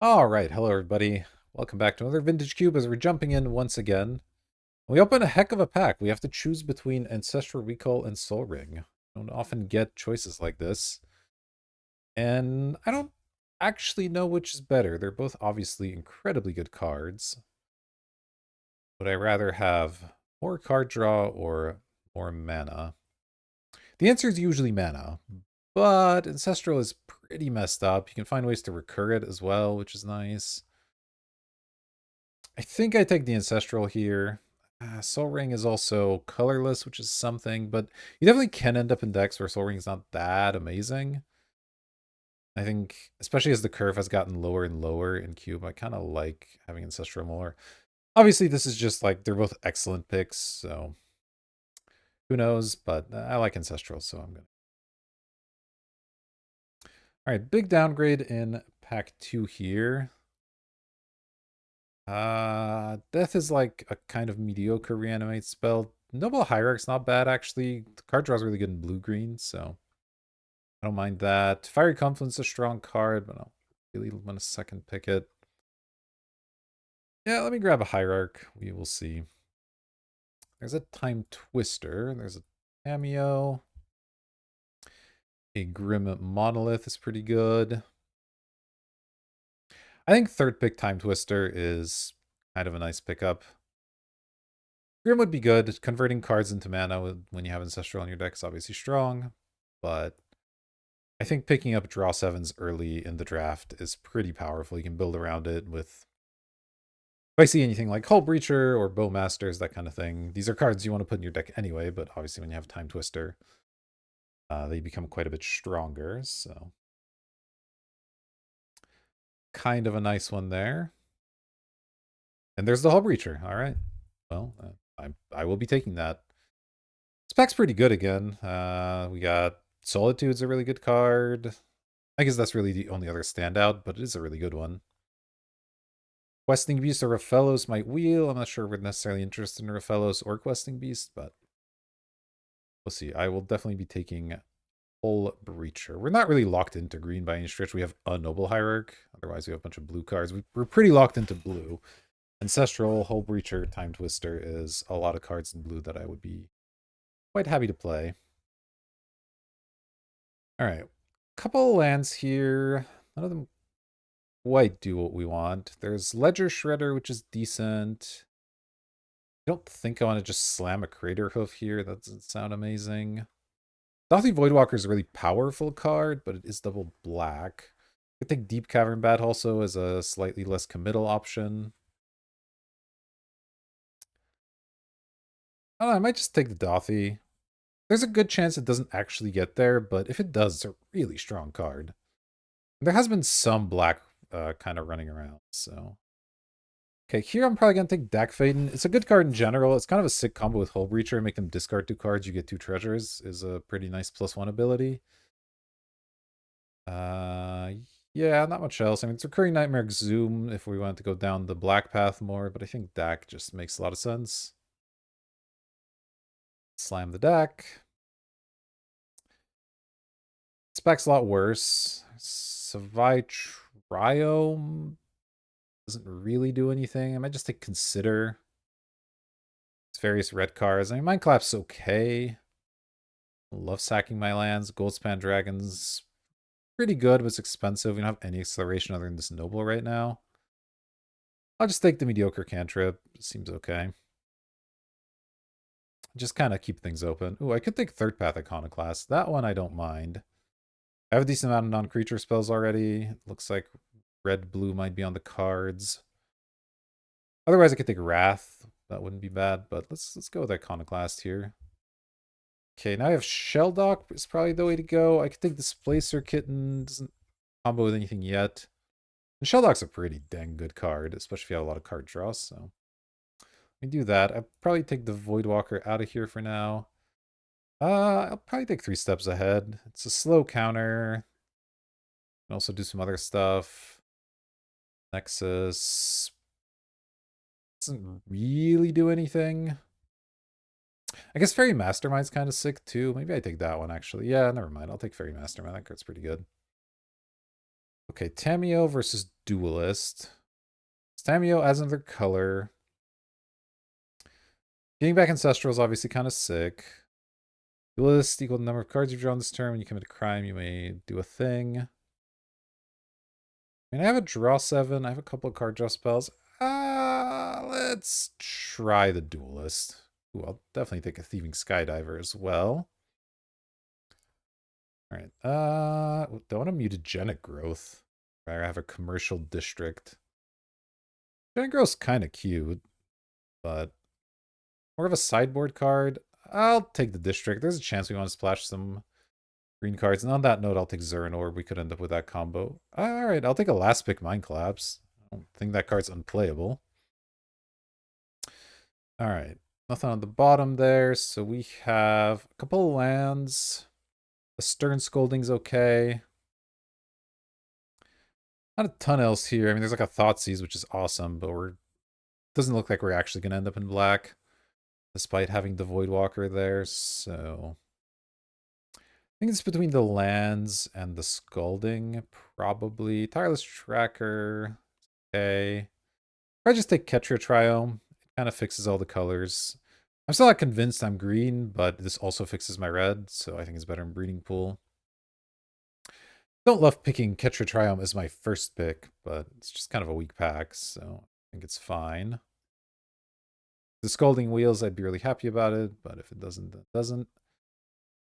All right, hello everybody. Welcome back to another Vintage Cube as we're jumping in once again. We open a heck of a pack. We have to choose between Ancestral Recall and Soul Ring. I don't often get choices like this. And I don't actually know which is better. They're both obviously incredibly good cards. Would I rather have more card draw or more mana? The answer is usually mana, but Ancestral is pretty messed up. You can find ways to recur it as well, which is nice. I think I take the Ancestral here. Soul Ring is also colorless, which is something, but you definitely can end up in decks where Soul Ring is not that amazing. I think, especially as the curve has gotten lower and lower in Cube, I kind of like having Ancestral more. Obviously, this is just like, they're both excellent picks, so who knows, but I like Ancestral, so I'm going to. All right, big downgrade in pack 2 here. Death is like a kind of mediocre reanimate spell. Noble Hierarch's not bad, actually. The card draw is really good in blue-green, so I don't mind that. Fiery Confluence is a strong card, but I don't really want to second pick it. Yeah, let me grab a Hierarch. We will see. There's a Time Twister. There's a Cameo. A Grim Monolith is pretty good. I think third pick Time Twister is kind of a nice pickup. Grim would be good. Converting cards into mana when you have Ancestral on your deck is obviously strong, but I think picking up draw 7s early in the draft is pretty powerful. You can build around it with, if I see anything like Hull Breacher or Bowmasters, that kind of thing. These are cards you want to put in your deck anyway, but obviously when you have Time Twister, they become quite a bit stronger, so kind of a nice one there. And there's the Hull Breacher. All right. Well, I will be taking that. Spec's pretty good again. We got Solitude's a really good card. I guess that's really the only other standout, but it is a really good one. Questing Beast or Rafellos might wheel. I'm not sure we're necessarily interested in Rafellos or Questing Beast, but we'll see. I will definitely be taking Hull Breacher. We're not really locked into green by any stretch. We have a Noble Hierarch. Otherwise, we have a bunch of blue cards. We're pretty locked into blue. Ancestral, Hull Breacher, Time Twister is a lot of cards in blue that I would be quite happy to play. All right. Couple lands here. None of them quite do what we want. There's Ledger Shredder, which is decent. I don't think I want to just slam a Crater Hoof here. That doesn't sound amazing. Dauthi Voidwalker is a really powerful card, but it is double black. I think Deep Cavern Bat also as a slightly less committal option. I don't know, I might just take the Dauthi. There's a good chance it doesn't actually get there, but if it does, it's a really strong card. There has been some black kind of running around, so. Okay, here I'm probably going to take Dak Faden. It's a good card in general. It's kind of a sick combo with Hull Breacher. Make them discard 2 cards, you get 2 treasures. Is a pretty nice +1 ability. Uh, yeah, not much else. I mean, it's Recurring Nightmare Exhume if we want to go down the black path more, but I think Dak just makes a lot of sense. Slam the Dak. Spec's a lot worse. Savai Trio doesn't really do anything. I might just take Consider. It's various red cards. I mean, Mind Collapse is okay. Love sacking my lands. Goldspan Dragon's pretty good, but it's expensive. We don't have any acceleration other than this Noble right now. I'll just take the mediocre cantrip. Seems okay. Just kind of keep things open. Ooh, I could take Third Path Iconoclast. That one I don't mind. I have a decent amount of non-creature spells already. It looks like red-blue might be on the cards. Otherwise, I could take Wrath. That wouldn't be bad, but let's go with Iconoclast here. Okay, now I have Shelldock is probably the way to go. I could take Displacer Kitten. Doesn't combo with anything yet. And Shelldock's a pretty dang good card, especially if you have a lot of card draws, so. We do that. I'll probably take the Voidwalker out of here for now. I'll probably take 3 steps ahead. It's a slow counter. Can also do some other stuff. Nexus doesn't really do anything. I guess Fairy Mastermind's kind of sick too. Maybe I take that one actually. Yeah, never mind. I'll take Fairy Mastermind. That card's pretty good. Okay, Tameo versus Duelist. Stamio adds another color. Getting back Ancestral is obviously kind of sick. Duelist equal the number of cards you've drawn this turn. When you commit a crime, you may do a thing. I mean, I have a draw 7. I have a couple of card draw spells. Let's try the Duelist. Ooh, I'll definitely take a Thieving Skydiver as well. All right. Don't want a Mutagenic Growth. I have a Commercial District. Mutagenic Growth's kind of cute, but more of a sideboard card. I'll take the District. There's a chance we want to splash some green cards. And on that note, I'll take Zerrinor. We could end up with that combo. All right, I'll take a last pick Mind Collapse. I don't think that card's unplayable. All right, nothing on the bottom there. So we have a couple of lands. The Stern Scolding's okay. Not a ton else here. I mean, there's like a Thoughtseize, which is awesome, but doesn't look like we're actually going to end up in black, despite having the Voidwalker there. So I think it's between the lands and the Scalding, probably. Tireless Tracker, okay. Probably just take Ketria Triome. It kind of fixes all the colors. I'm still not convinced I'm green, but this also fixes my red, so I think it's better in Breeding Pool. Don't love picking Ketria Triome as my first pick, but it's just kind of a weak pack, so I think it's fine. The Scalding Wheels, I'd be really happy about it, but if it doesn't, it doesn't.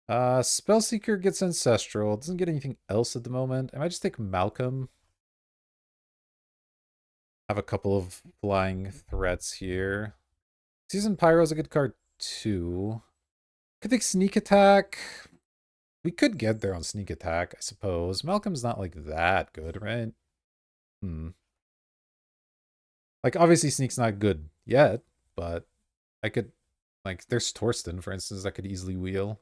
Spellseeker gets Ancestral. Doesn't get anything else at the moment. I might just take Malcolm. Have a couple of flying threats here. Seasoned Pyro is a good card too. Could take Sneak Attack. We could get there on Sneak Attack, I suppose. Malcolm's not like that good, right? Like, obviously Sneak's not good yet, but I could, like, there's Torsten, for instance, that could easily wheel.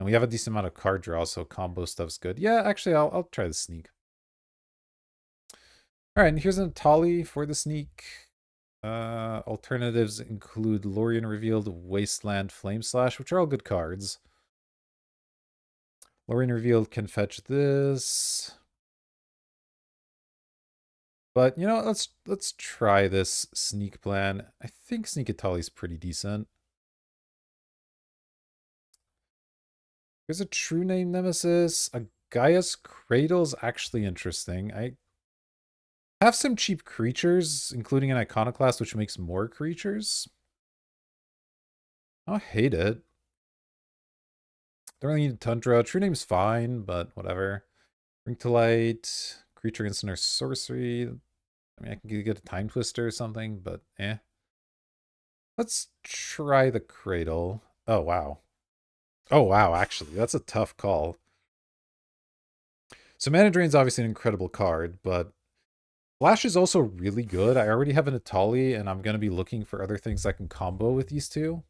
And we have a decent amount of card draw, so combo stuff's good. Yeah, actually, I'll try the Sneak. All right, and here's an Atali for the Sneak. Alternatives include Lorien Revealed, Wasteland, Flame Slash, which are all good cards. Lorien Revealed can fetch this. But, you know, let's try this Sneak plan. I think Sneak Atali's pretty decent. There's a True Name Nemesis. A Gaia's Cradle's actually interesting. I have some cheap creatures, including an Iconoclast, which makes more creatures. I don't hate it. Don't really need Tundra. True Name's fine, but whatever. Bring to Light. Creature instant or sorcery. I mean, I can get a Time Twister or something, but eh. Let's try the Cradle. Oh, wow. Oh, wow, actually. That's a tough call. So Mana Drain's obviously an incredible card, but Flash is also really good. I already have an Atali, and I'm going to be looking for other things I can combo with these two.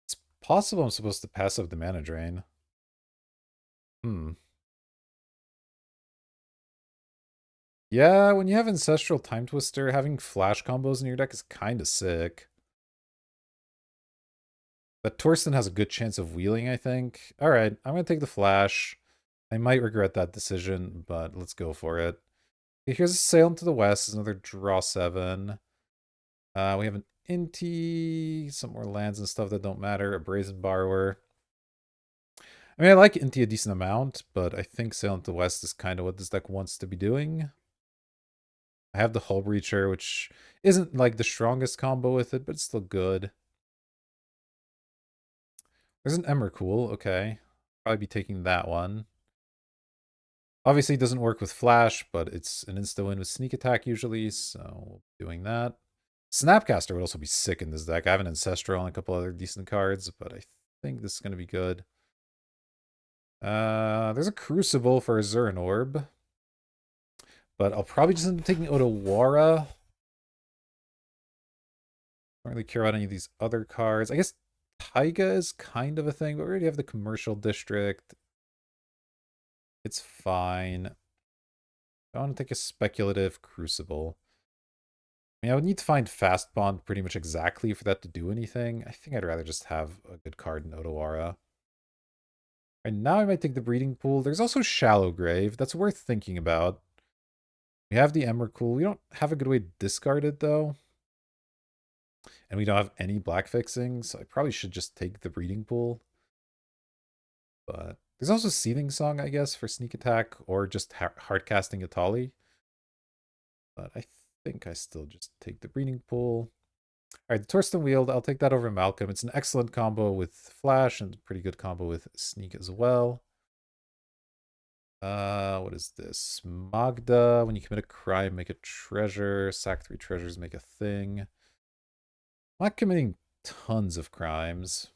It's possible I'm supposed to passive the Mana Drain. Yeah, when you have Ancestral Time Twister, having Flash combos in your deck is kind of sick. But Torsten has a good chance of wheeling, I think. All right, I'm going to take the Flash. I might regret that decision, but let's go for it. Okay, here's a Sail into the West. Another draw 7. We have an Inti, some more lands and stuff that don't matter. A Brazen Borrower. I mean, I like Inti a decent amount, but I think Sail into the West is kind of what this deck wants to be doing. I have the Hull Breacher, which isn't like the strongest combo with it, but it's still good. There's an Emrakul, okay. Probably be taking that one. Obviously, it doesn't work with Flash, but it's an insta-win with Sneak Attack usually, so we'll be doing that. Snapcaster would also be sick in this deck. I have an Ancestral and a couple other decent cards, but I think this is going to be good. There's a Crucible for a Zurin Orb. But I'll probably just end up taking Otawara. Don't really care about any of these other cards. I guess Taiga is kind of a thing, but we already have the Commercial District. It's fine. I want to take a Speculative Crucible. I mean, I would need to find Fast Bond pretty much exactly for that to do anything. I think I'd rather just have a good card in Otawara. And now I might take the Breeding Pool. There's also Shallow Grave. That's worth thinking about. We have the Emrakul. We don't have a good way to discard it, though. And we don't have any black fixing, so I probably should just take the breeding pool. But there's also Seething Song, I guess, for sneak attack, or just hard casting Atali. But I think I still just take the breeding pool. All right, the Torsten Wield, I'll take that over Malcolm. It's an excellent combo with Flash and a pretty good combo with Sneak as well. What is this? Magda, when you commit a crime, make a treasure. Sack 3 treasures, make a thing. I'm not committing tons of crimes.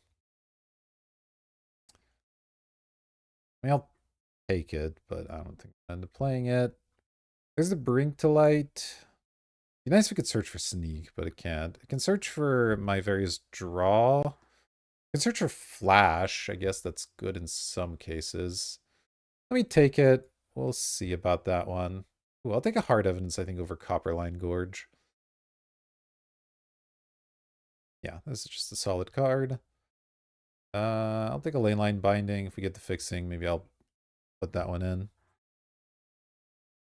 I mean, I'll take it, but I don't think I'm end up playing it. There's the Brink to Light. Be nice if it could search for Sneak, but it can't. It can search for my various draw. It can search for Flash. I guess that's good in some cases. Let me take it. We'll see about that one. Ooh, I'll take a Hard Evidence, I think, over Copperline Gorge. Yeah, this is just a solid card. I'll take a Ley Line Binding. If we get the fixing, maybe I'll put that one in.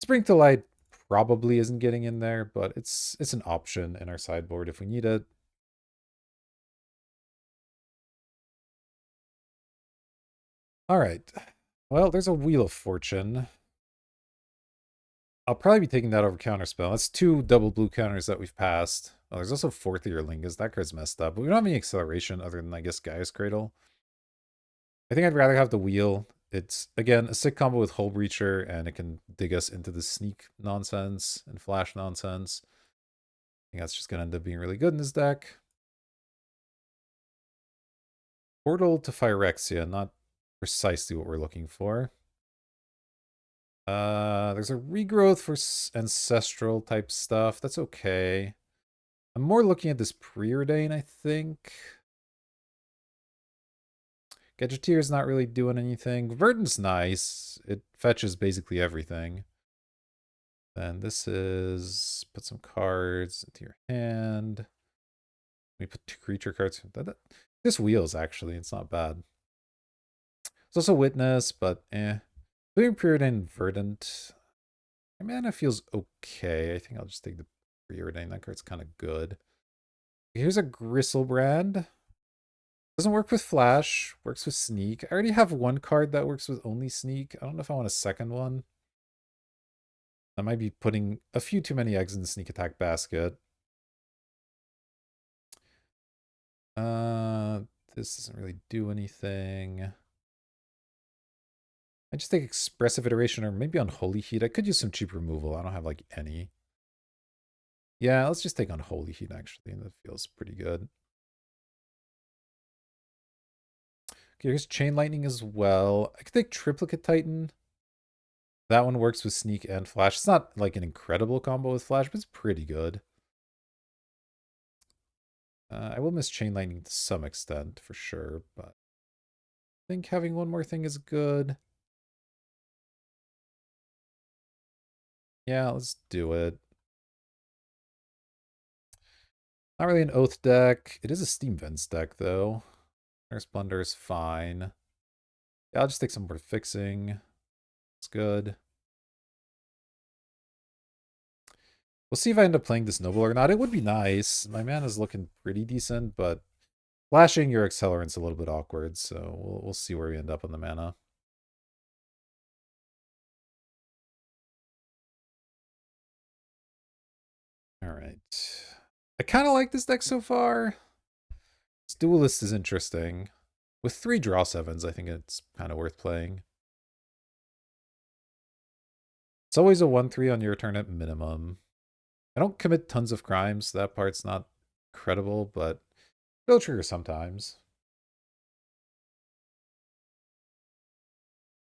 Spring to Light probably isn't getting in there, but it's an option in our sideboard if we need it. All right. Well, there's a Wheel of Fortune. I'll probably be taking that over Counterspell. That's 2 double blue counters that we've passed. Oh, there's also Fourth Year Lingus. That card's messed up. But we don't have any acceleration other than, I guess, Gaia's Cradle. I think I'd rather have the Wheel. It's, again, a sick combo with Hull Breacher, and it can dig us into the Sneak nonsense and Flash nonsense. I think that's just going to end up being really good in this deck. Portal to Phyrexia, not precisely what we're looking for. There's a regrowth for ancestral type stuff. That's okay. I'm more looking at this Preordain, I think. Gadgeteer's not really doing anything. Verdant's nice. It fetches basically everything. Then this is put some cards into your hand. We put 2 creature cards. This wheels actually, it's not bad. It's also Witness, but doing Preordain Verdant. My mana feels okay. I think I'll just take the Preordain. That card's kind of good. Here's a Gristlebrand. Doesn't work with Flash. Works with Sneak. I already have one card that works with only Sneak. I don't know if I want a second one. I might be putting a few too many eggs in the Sneak Attack basket. This doesn't really do anything. I just take Expressive Iteration or maybe Unholy Heat. I could use some cheap removal. I don't have like any. Yeah, let's just take Unholy Heat actually, and that feels pretty good. Okay, here's Chain Lightning as well. I could take Triplicate Titan. That one works with Sneak and Flash. It's not like an incredible combo with Flash, but it's pretty good. I will miss Chain Lightning to some extent, for sure, but I think having one more thing is good. Yeah, let's do it. Not really an Oath deck. It is a Steam Vents deck, though. Nurse Blunder is fine. Yeah, I'll just take some more fixing. It's good. We'll see if I end up playing this Noble or not. It would be nice. My mana's looking pretty decent, but flashing your Accelerant's a little bit awkward, so we'll see where we end up on the mana. All right. I kind of like this deck so far. This Duelist is interesting. With 3 draw 7s, I think it's kind of worth playing. It's always a 1/3 on your turn at minimum. I don't commit tons of crimes. So that part's not credible, but it'll trigger sometimes.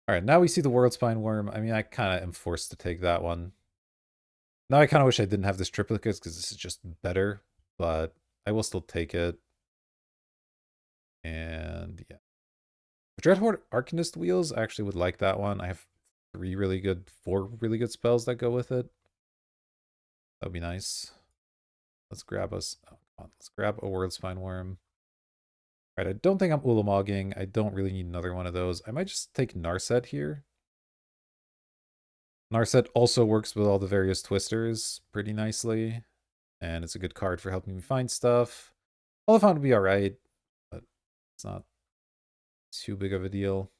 All right, now we see the World Spine Worm. I mean, I kind of am forced to take that one. Now I kind of wish I didn't have this triplicate because this is just better, but I will still take it. And yeah. Dreadhorde Arcanist Wheels, I actually would like that one. I have 4 really good spells that go with it. That would be nice. Let's grab us. Oh, come on. Let's grab a World Spine Worm. All right, I don't think I'm Ulamogging. I don't really need another one of those. I might just take Narset here. Narset also works with all the various twisters pretty nicely, and it's a good card for helping me find stuff. Oliphant would be alright, but it's not too big of a deal.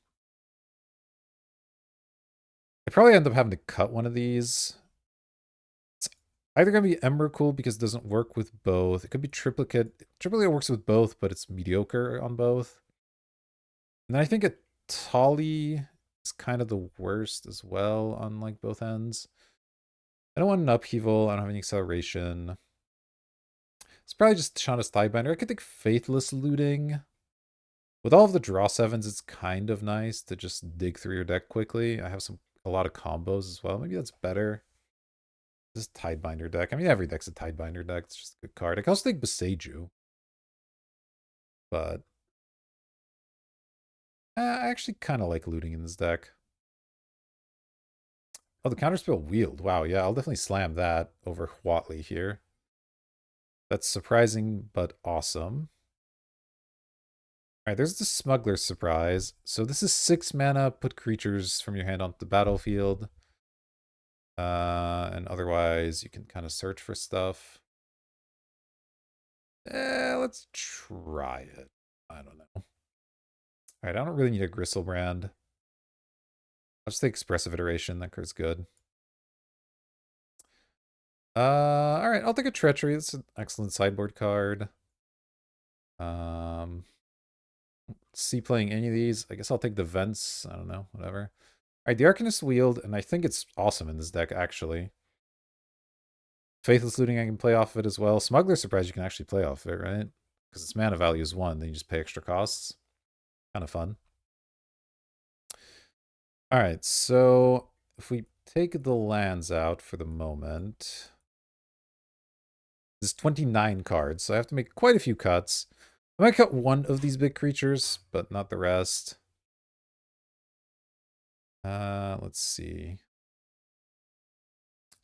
I probably end up having to cut one of these. It's either going to be Emrakul because it doesn't work with both. It could be Triplicate. Triplicate works with both, but it's mediocre on both. And then I think a Tali is kind of the worst as well on like both ends. I don't want an upheaval. I don't have any acceleration. It's probably just Shauna's Tidebinder. I could think Faithless Looting. With all of the draw sevens, it's kind of nice to just dig through your deck quickly. I have a lot of combos as well. Maybe that's better. This is Tidebinder deck. I mean, every deck's a Tidebinder deck. It's just a good card. I can also think Beseiju. But I actually kind of like looting in this deck. Oh, the counterspell Wield. Wow, yeah, I'll definitely slam that over Huatli here. That's surprising, but awesome. All right, there's the Smuggler's Surprise. So this is 6 mana, put creatures from your hand onto the battlefield. And otherwise, you can kind of search for stuff. Let's try it. I don't know. All right, I don't really need a Gristlebrand. I'll just take Expressive Iteration. That card's good. All right, I'll take a Treachery. That's an excellent sideboard card. See playing any of these. I guess I'll take the Vents. I don't know, whatever. All right, the Arcanist Wield, and I think it's awesome in this deck, actually. Faithless Looting I can play off of it as well. Smuggler's Surprise you can actually play off of it, right? Because its mana value is 1, then you just pay extra costs. Kind of fun. All right, so if we take the lands out for the moment, there's 29 cards, so I have to make quite a few cuts. I might cut one of these big creatures, but not the rest. Let's see.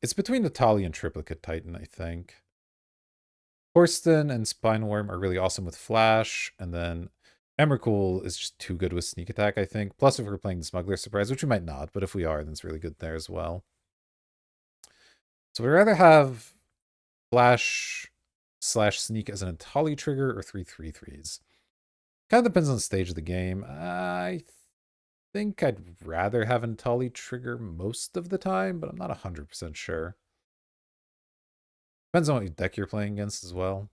It's between the Tali and Triplicate Titan, I think. Horston and Spineworm are really awesome with Flash, and then Emrakul is just too good with Sneak Attack, I think. Plus, if we're playing the Smuggler Surprise, which we might not, but if we are, then it's really good there as well. So we'd rather have Flash / Sneak as an Atali trigger or 3/3/3s. Kind of depends on the stage of the game. I think I'd rather have an Atali trigger most of the time, but I'm not 100% sure. Depends on what deck you're playing against as well.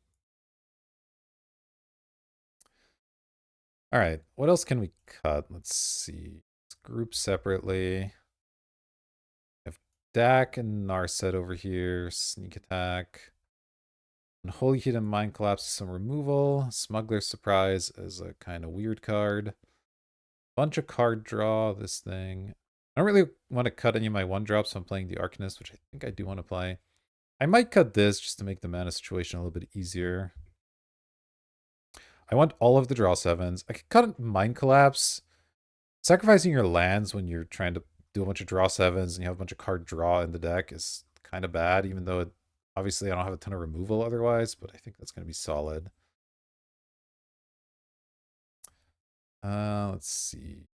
All right, what else can we cut? Let's see. Let's group separately. We have Dak and Narset over here. Sneak Attack. Unholy Heat and Mind Collapse, some removal. Smuggler's Surprise is a kind of weird card. Bunch of card draw, this thing. I don't really want to cut any of my 1-drops, so I'm playing the Arcanist, which I think I do want to play. I might cut this just to make the mana situation a little bit easier. I want all of the draw 7s. I could cut Mind Collapse. Sacrificing your lands when you're trying to do a bunch of draw 7s and you have a bunch of card draw in the deck is kind of bad, even though obviously I don't have a ton of removal otherwise, but I think that's going to be solid. Let's see.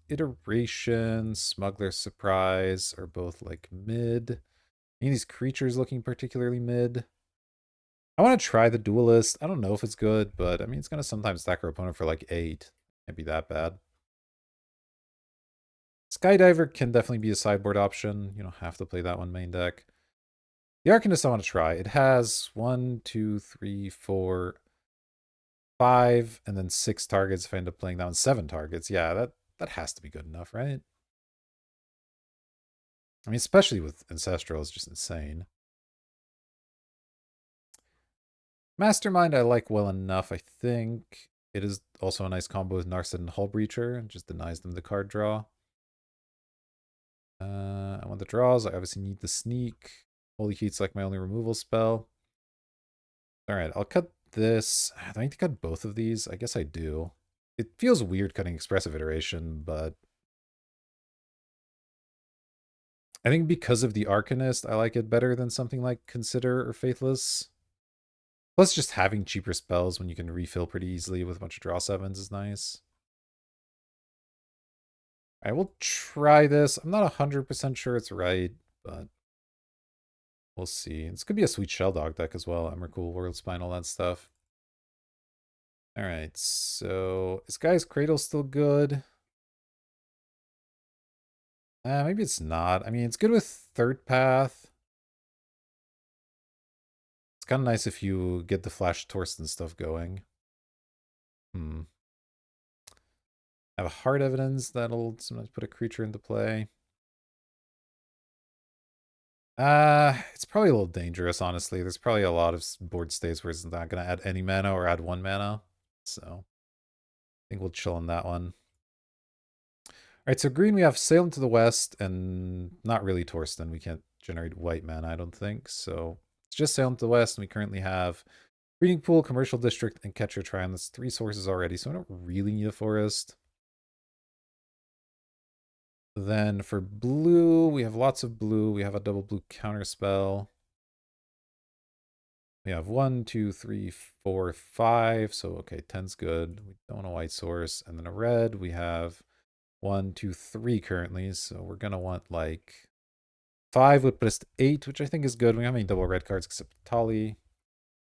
Iteration, Smuggler Surprise are both like mid. Any of these creatures looking particularly mid. I want to try the Duelist. I don't know if it's good, but I mean, it's going to sometimes stack our opponent for like 8. Can't be that bad. Skydiver can definitely be a sideboard option. You don't have to play that one main deck. The Arcanist I want to try. It has 1, 2, 3, 4, 5, and then 6 targets. If I end up playing that one, 7 targets. Yeah, that has to be good enough, right? I mean, especially with Ancestral, it's just insane. Mastermind I like well enough, I think. It is also a nice combo with Narset and Hull Breacher. It just denies them the card draw. I want the draws. I obviously need the sneak. Holy Heat's like my only removal spell. Alright, I'll cut this. Do I need to cut both of these? I guess I do. It feels weird cutting Expressive Iteration, but I think because of the Arcanist, I like it better than something like Consider or Faithless. Plus, just having cheaper spells when you can refill pretty easily with a bunch of draw 7s is nice. I will try this. I'm not 100% sure it's right, but we'll see. This could be a sweet shell dog deck as well. Emrakul, World Spine, all that stuff. All right, so is Guy's Cradle still good? Maybe it's not. I mean, it's good with Third Path. It's kind of nice if you get the Flash Torsten stuff going. Have a hard evidence that'll sometimes put a creature into play. It's probably a little dangerous, honestly. There's probably a lot of board states where it's not going to add any mana or add 1 mana. So I think we'll chill on that one. All right, so green, we have Sail into the West and not really Torsten. We can't generate white mana, I don't think. So it's just Sail into the West, and we currently have Breeding Pool, Commercial District, and Catcher Triumph. That's 3 sources already, so I don't really need a forest. Then for blue, we have lots of blue. We have a double blue counter spell. We have 1, 2, 3, 4, 5. So, okay, 10's good. We don't want a white source. And then a red, we have 1, 2, 3 currently. So we're going to want like 5 would put us to 8, which I think is good. We don't have any double red cards except Tali.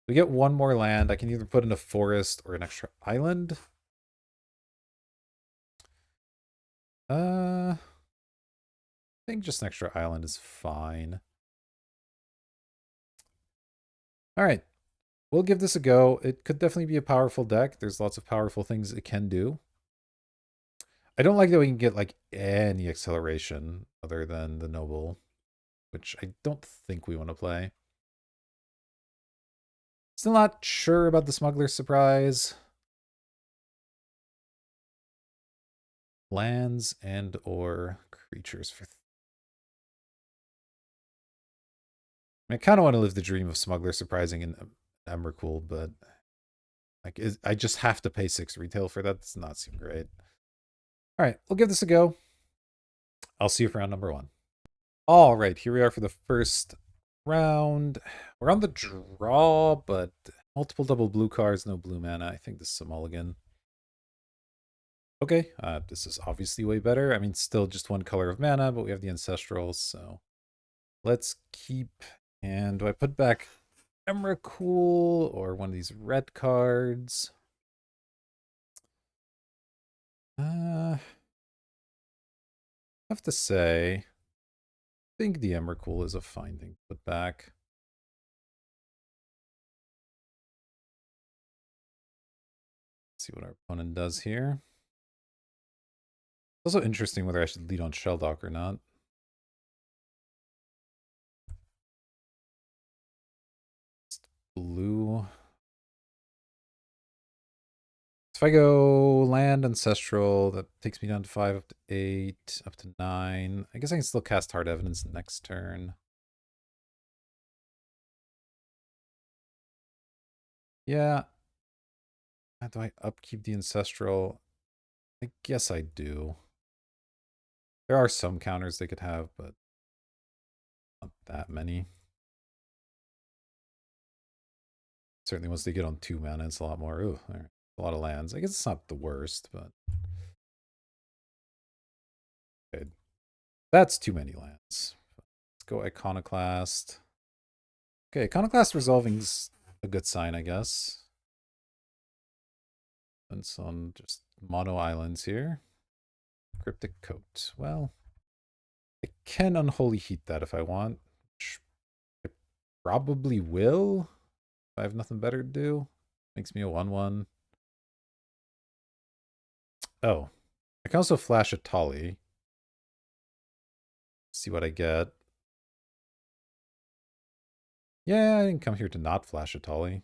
We get 1 more land. I can either put in a forest or an extra island. I think just an extra island is fine. All right. We'll give this a go. It could definitely be a powerful deck. There's lots of powerful things it can do. I don't like that we can get like any acceleration other than the Noble, which I don't think we want to play. Still not sure about the Smuggler's Surprise. Lands and or creatures for... I kind of want to live the dream of Smuggler surprising in Emrakul, but like I just have to pay 6 retail for that. Does not seem great. All right, we'll give this a go. I'll see you for round number 1. All right, here we are for the first round. We're on the draw, but multiple double blue cards, no blue mana. I think this is a mulligan. Okay, this is obviously way better. I mean, still just 1 color of mana, but we have the Ancestrals, so let's keep. And do I put back Emrakul or one of these red cards? I have to say, I think the Emrakul is a fine thing to put back. Let's see what our opponent does here. It's also interesting whether I should lead on Shelldock or not. Blue. If I go land ancestral, that takes me down to 5, up to 8, up to 9. I guess I can still cast Hard Evidence next turn. Yeah. Do I upkeep the ancestral? I guess I do. There are some counters they could have, but not that many. Certainly once they get on 2 mana, it's a lot more. Ooh, a lot of lands. I guess it's not the worst, but okay. That's too many lands. Let's go Iconoclast. Okay, Iconoclast resolving's a good sign, I guess. And some just mono islands here. Cryptic Coat. Well, I can Unholy Heat that if I want. I probably will. If I have nothing better to do. Makes me a 1/1. Oh. I can also flash a Tali. See what I get. Yeah, I didn't come here to not flash a Tali.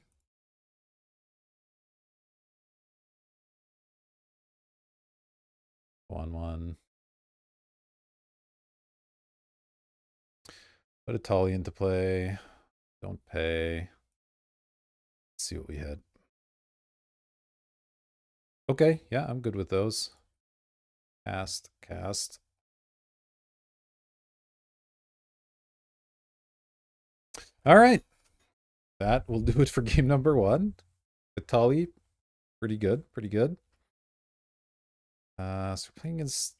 One. Put a Tali into play. Don't pay. Let's see what we hit. Okay, yeah, I'm good with those. Cast. All right. That will do it for game number 1. Tali, pretty good. So we're playing against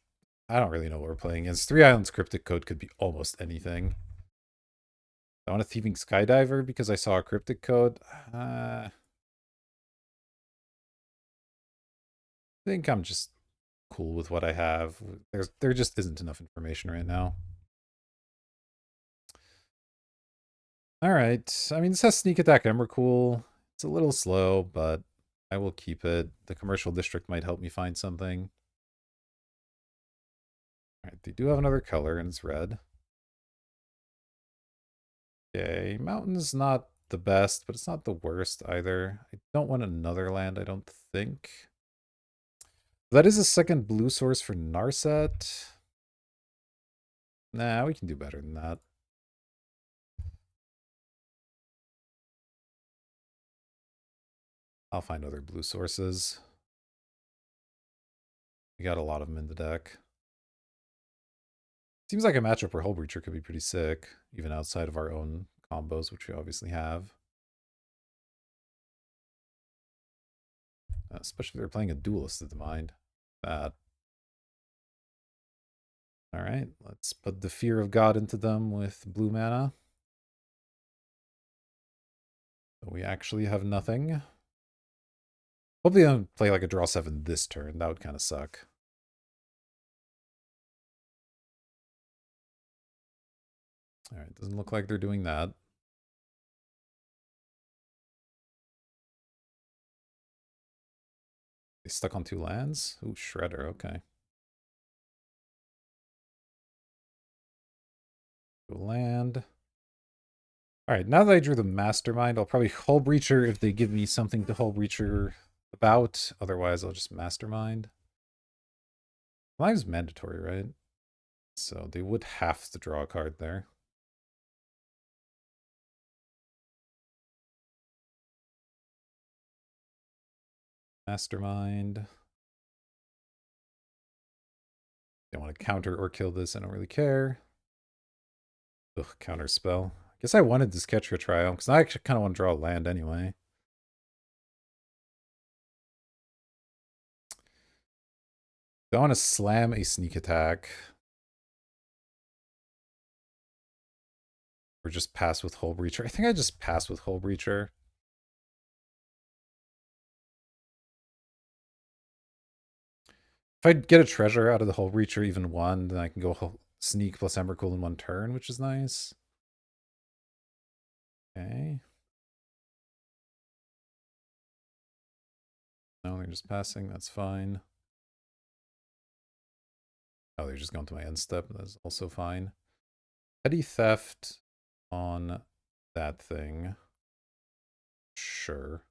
I don't really know what we're playing against. Three Islands Cryptic Code could be almost anything. I want a Thieving Skydiver because I saw a Cryptic Code. I think I'm just cool with what I have. There just isn't enough information right now. All right. I mean, this has Sneak Attack Emrakul. It's a little slow, but I will keep it. The commercial district might help me find something. All right, they do have another color, and it's red. Okay, mountain's not the best, but it's not the worst either. I don't want another land, I don't think. That is a second blue source for Narset. Nah, we can do better than that. I'll find other blue sources. We got a lot of them in the deck. Seems like a matchup where Hull Breacher could be pretty sick, even outside of our own combos, which we obviously have. Especially if they're playing a Duelist of the Mind. Bad. Alright, let's put the Fear of God into them with blue mana. So we actually have nothing. Hopefully they don't play like a draw 7 this turn. That would kind of suck. Alright, doesn't look like they're doing that. They stuck on 2 lands? Ooh, Shredder, okay. Go land. Alright, now that I drew the Mastermind, I'll probably Hull Breacher if they give me something to Hull Breacher about. Otherwise, I'll just Mastermind. Live's mandatory, right? So they would have to draw a card there. Mastermind. Don't want to counter or kill this. I don't really care. Ugh, counter spell. I guess I wanted to sketch a Triumph because I actually kind of want to draw a land anyway. Do I want to slam a sneak attack? Or just pass with Hull Breacher? I think I just pass with Hull Breacher. If I get a treasure out of the Hull Breacher, even one, then I can go sneak plus Emrakul in one turn, which is nice. Okay. No, they're just passing. That's fine. Oh, they're just going to my end step. That's also fine. Petty theft on that thing. Sure.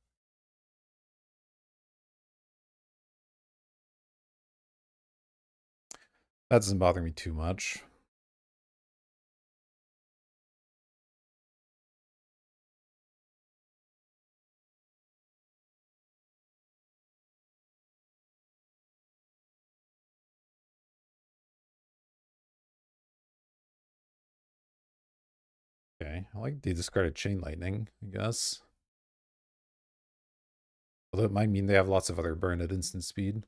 That doesn't bother me too much. Okay, I like the discarded Chain Lightning, I guess. Although it might mean they have lots of other burn at instant speed.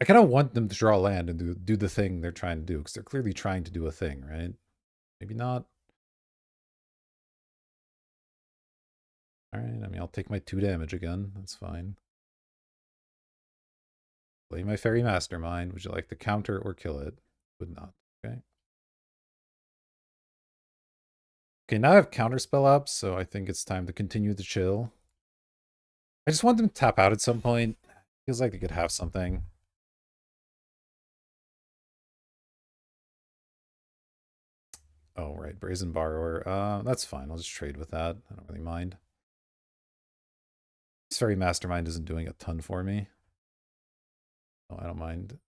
I kind of want them to draw land and do the thing they're trying to do, because they're clearly trying to do a thing, right? Maybe not. Alright, I mean, I'll take my 2 damage again. That's fine. Play my Fairy Mastermind. Would you like to counter or kill it? Would not. Okay. Okay, now I have Counterspell up, so I think it's time to continue to chill. I just want them to tap out at some point. Feels like they could have something. Oh, right. Brazen Borrower. That's fine. I'll just trade with that. I don't really mind. This Fairy Mastermind isn't doing a ton for me. Oh, I don't mind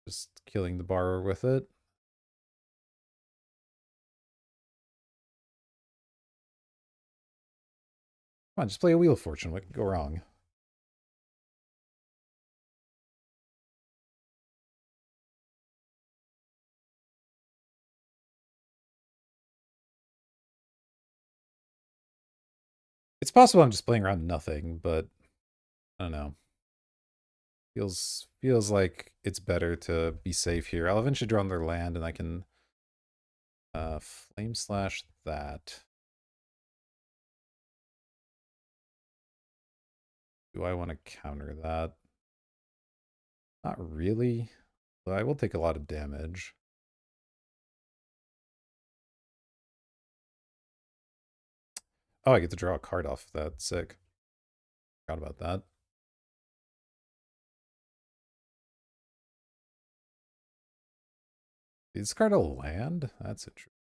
just killing the Borrower with it. Come on, just play a Wheel of Fortune. What could go wrong? It's possible I'm just playing around nothing, but I don't know. Feels like it's better to be safe here. I'll eventually draw another land and I can flame slash that. Do I want to counter that? Not really. But I will take a lot of damage. Oh, I get to draw a card off of that. Sick. Forgot about that. Is this card a land? That's interesting.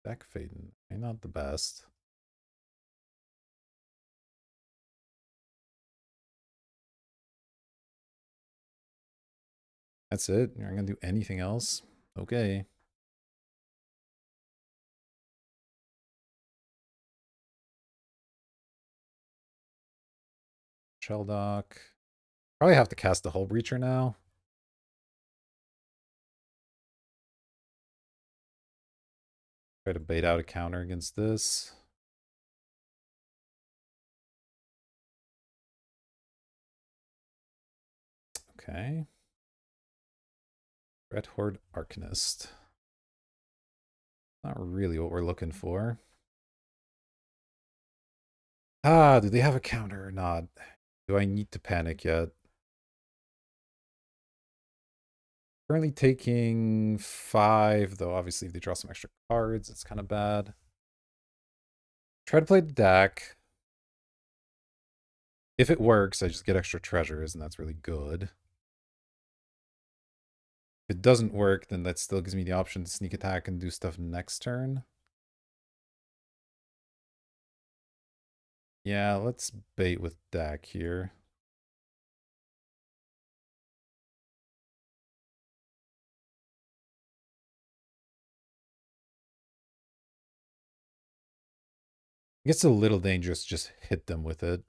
Deck Faden. Not the best. That's it? You're not going to do anything else? Okay. Shelldock. Probably have to cast the Hull Breacher now. Try to bait out a counter against this. Okay. Red Horde Arcanist. Not really what we're looking for. Ah, do they have a counter or not? Do I need to panic yet? Currently taking 5, though obviously if they draw some extra cards, it's kind of bad. Try to play the deck. If it works, I just get extra treasures, and that's really good. If it doesn't work, then that still gives me the option to sneak attack and do stuff next turn. Yeah, let's bait with deck here. It gets a little dangerous, just hit them with it.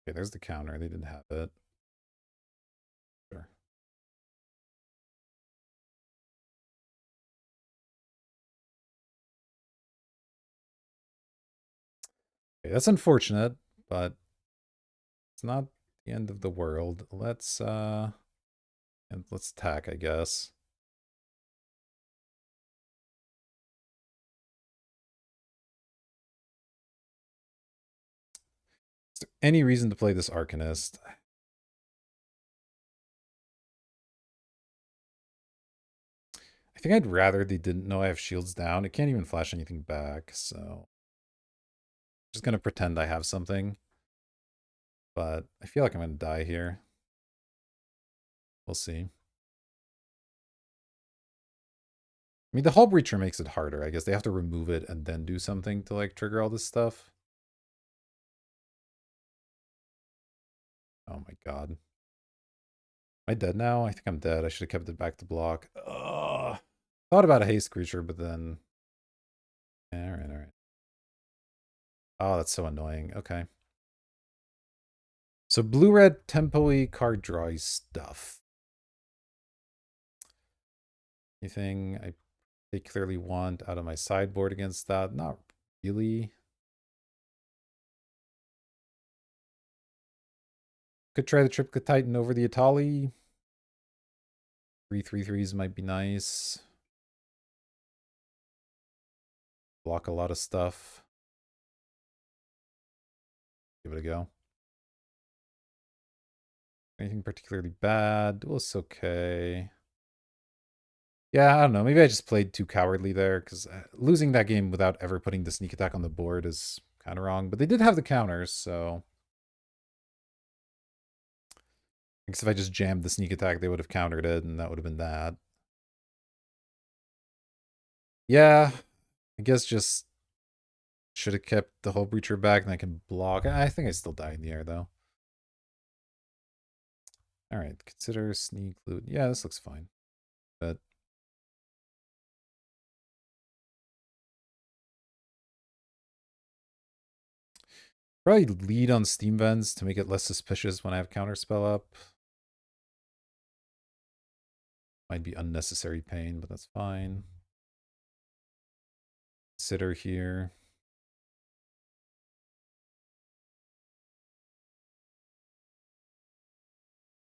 Okay, there's the counter. They didn't have it. Sure. Okay, that's unfortunate, but it's not the end of the world. Let's attack, I guess. Is there any reason to play this Arcanist? I think I'd rather they didn't know I have shields down. It can't even flash anything back, so just gonna pretend I have something. But I feel like I'm gonna die here. We'll see. I mean, the Hull Breacher makes it harder. I guess they have to remove it and then do something to, like, trigger all this stuff. Oh my god. Am I dead now? I think I'm dead. I should have kept it back to block. Ugh. Thought about a haste creature, but then... Alright, alright. Oh, that's so annoying. Okay. So blue-red tempo-y card drawy stuff. Anything I particularly want out of my sideboard against that? Not really. Could try the Triplicate Titan over the Atali. 3/3/3s might be nice. Block a lot of stuff. Give it a go. Anything particularly bad? Duelist's okay. Yeah, I don't know. Maybe I just played too cowardly there, because losing that game without ever putting the sneak attack on the board is kind of wrong. But they did have the counters, so... I guess if I just jammed the sneak attack, they would have countered it, and that would have been that. Yeah, I guess just should have kept the Hull Breacher back, and I can block. I think I still die in the air, though. Alright, consider sneak loot. Yeah, this looks fine. But probably lead on Steam Vents to make it less suspicious when I have Counterspell up. Might be unnecessary pain, but that's fine. Consider here.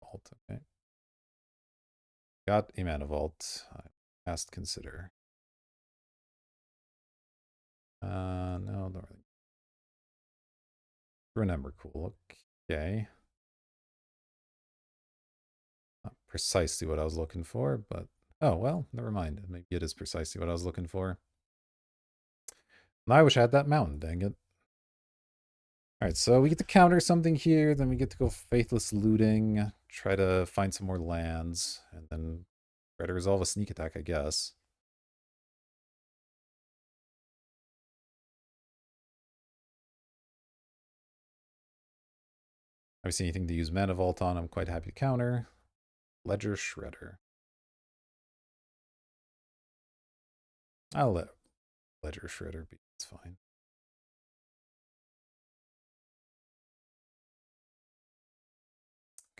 Alt, okay. Got a mana vault. I cast consider. No, don't really. Remember, cool. Okay. Not precisely what I was looking for, but oh well, never mind. Maybe it is precisely what I was looking for. I wish I had that mountain, dang it. Alright, so we get to counter something here, then we get to go faithless looting, try to find some more lands, and then try to resolve a sneak attack, I guess. Obviously, anything to use Mana Vault on, I'm quite happy to counter. Ledger Shredder. I'll let Ledger Shredder be. It's fine.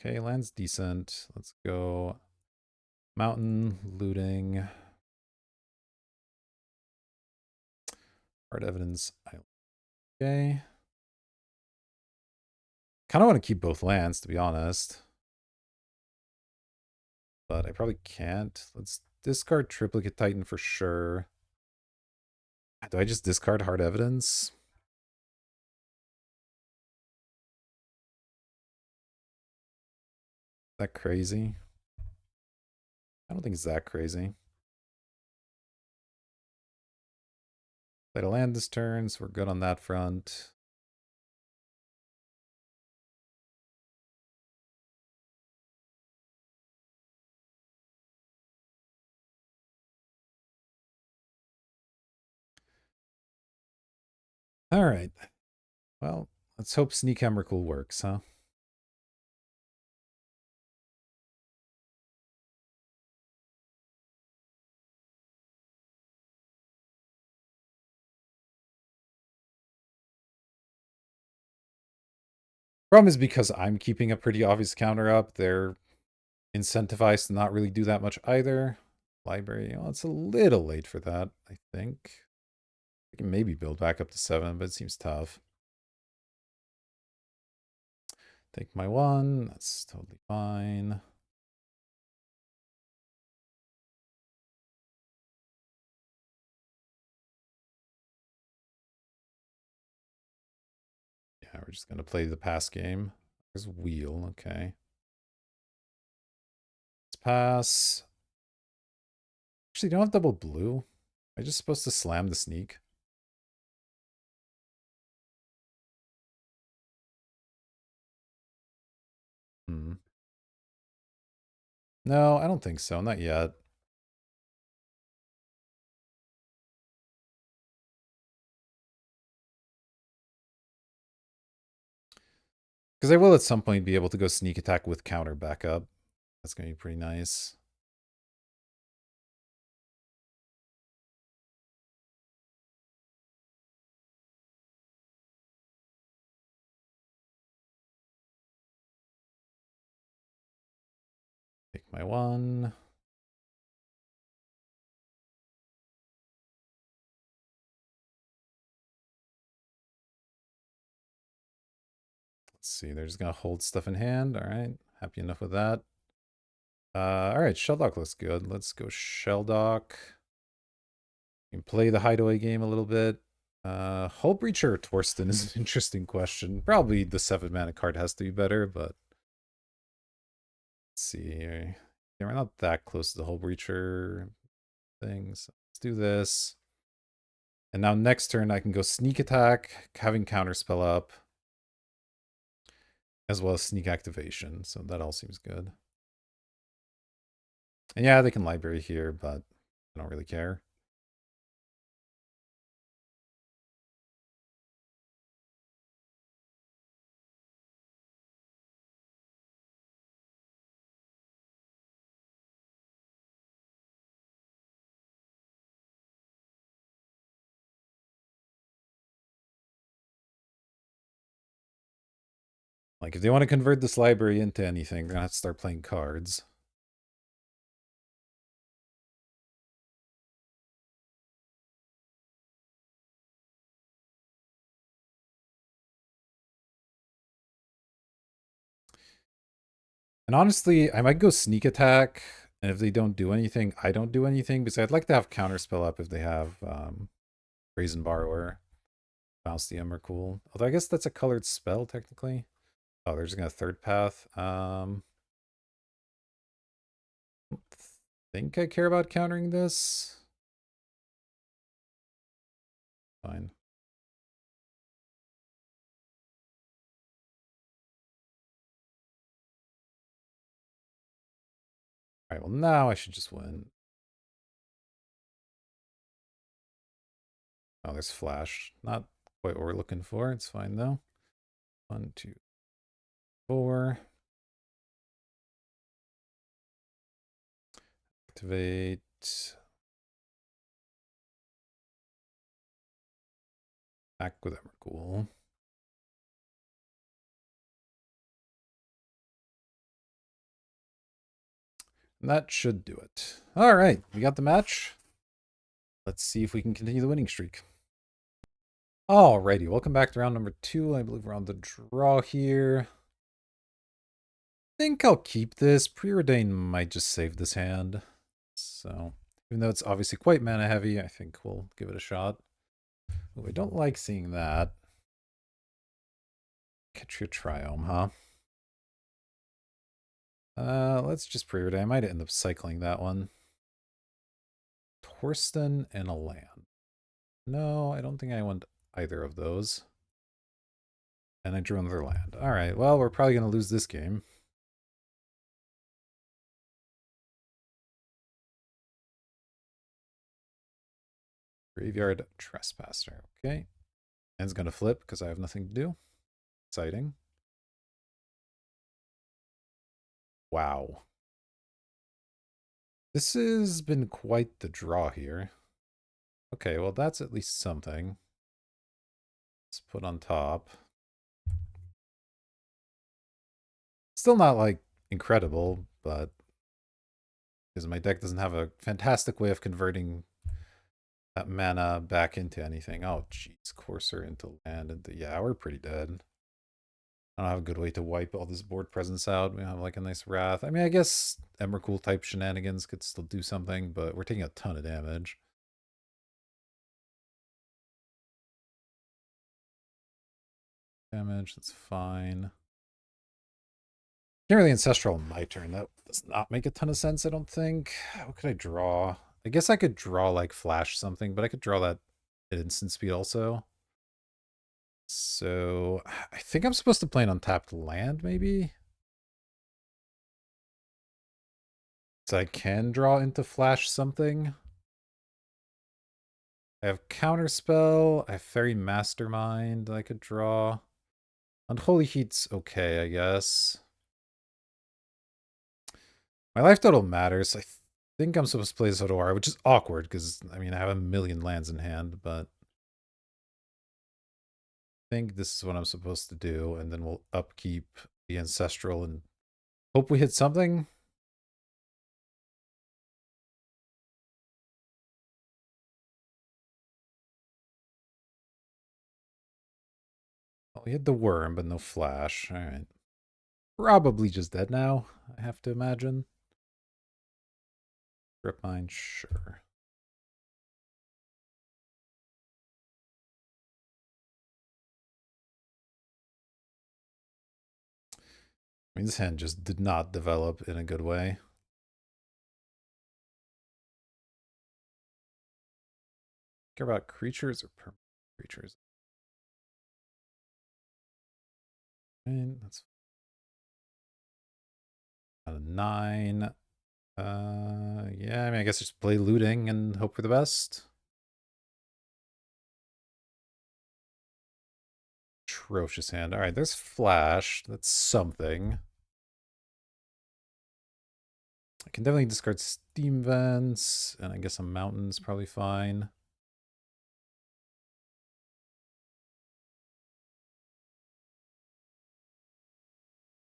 Okay, land's decent. Let's go mountain looting. Hard evidence. Okay. Kind of want to keep both lands, to be honest. But I probably can't. Let's discard Triplicate Titan for sure. Do I just discard hard evidence? Is that crazy? I don't think it's that crazy. Play to land this turn, so we're good on that front. All right. Well, let's hope Sneak Emrakul works, huh? Problem is because I'm keeping a pretty obvious counter up, they're incentivized to not really do that much either. Library, well, it's a little late for that, I think. I can maybe build back up to 7, but it seems tough. Take my 1, that's totally fine. Yeah, we're just going to play the pass game. There's wheel, okay. Let's pass. Actually, don't have double blue. Am I just supposed to slam the sneak? Hmm. No, I don't think so. Not yet. Because I will at some point be able to go sneak attack with counter backup. That's going to be pretty nice. Take my 1. Let's see, they're just going to hold stuff in hand. All right, happy enough with that. All right, Shelldock looks good. Let's go Shelldock. You can play the hideaway game a little bit. Hull Breacher or Torsten is an interesting question. Probably the 7 mana card has to be better, but let's see here. Yeah, we're not that close to the Hull Breacher thing, so let's do this. And now next turn I can go sneak attack, having counterspell up, as well as sneak activation. So that all seems good. And yeah, they can library here, but I don't really care. Like, if they want to convert this library into anything, they're going to have to start playing cards. And honestly, I might go sneak attack And if they don't do anything, I don't do anything, because I'd like to have counterspell up if they have Brazen Borrower. Bounce the Ember, cool. Although I guess that's a colored spell, technically. Oh, they're just gonna third path. Don't think I care about countering this. Fine. Alright, well now I should just win. Oh, there's flash. Not quite what we're looking for. It's fine though. 1, 2, 4. Activate. Back with Emrakul. And that should do it. Alright, we got the match. Let's see if we can continue the winning streak. Alrighty, welcome back to round number 2. I believe we're on the draw here. I think I'll keep this. Preordain might just save this hand. So, even though it's obviously quite mana heavy, I think we'll give it a shot. Ooh, I don't like seeing that. Catch your Triome, huh? Let's just preordain. I might end up cycling that one. Torsten and a land. No, I don't think I want either of those. And I drew another land. Alright, well, we're probably going to lose this game. Graveyard Trespasser. Okay. End's going to flip because I have nothing to do. Exciting. Wow. This has been quite the draw here. Okay, well, that's at least something. Let's put on top. Still not, like, incredible, but because my deck doesn't have a fantastic way of converting that mana back into anything. Oh, jeez. Courser into land. Into, yeah, we're pretty dead. I don't have a good way to wipe all this board presence out. We have, like, a nice Wrath. I mean, I guess Emrakul type shenanigans could still do something, but we're taking a ton of damage. That's fine. Can't really Ancestral on my turn. That does not make a ton of sense, I don't think. What could I draw? I guess I could draw, like, Flash something, but I could draw that at instant speed also. So, I think I'm supposed to play an untapped land, maybe? So I can draw into Flash something. I have Counterspell. I have Fairy Mastermind I could draw. Unholy Heat's okay, I guess. My life total matters. I think I'm supposed to play Zodora, which is awkward because, I mean, I have a million lands in hand, but I think this is what I'm supposed to do, and then we'll upkeep the Ancestral and hope we hit something. Oh, we hit the Worm, but no Flash. All right. Probably just dead now, I have to imagine. Grip Mine, sure. I mean, this hand just did not develop in a good way. Care about creatures or permanent creatures? And that's out of 9. Yeah, I mean, I guess just play looting and hope for the best. Atrocious hand. All right, there's Flash. That's something. I can definitely discard Steam Vents, and I guess a Mountain's probably fine.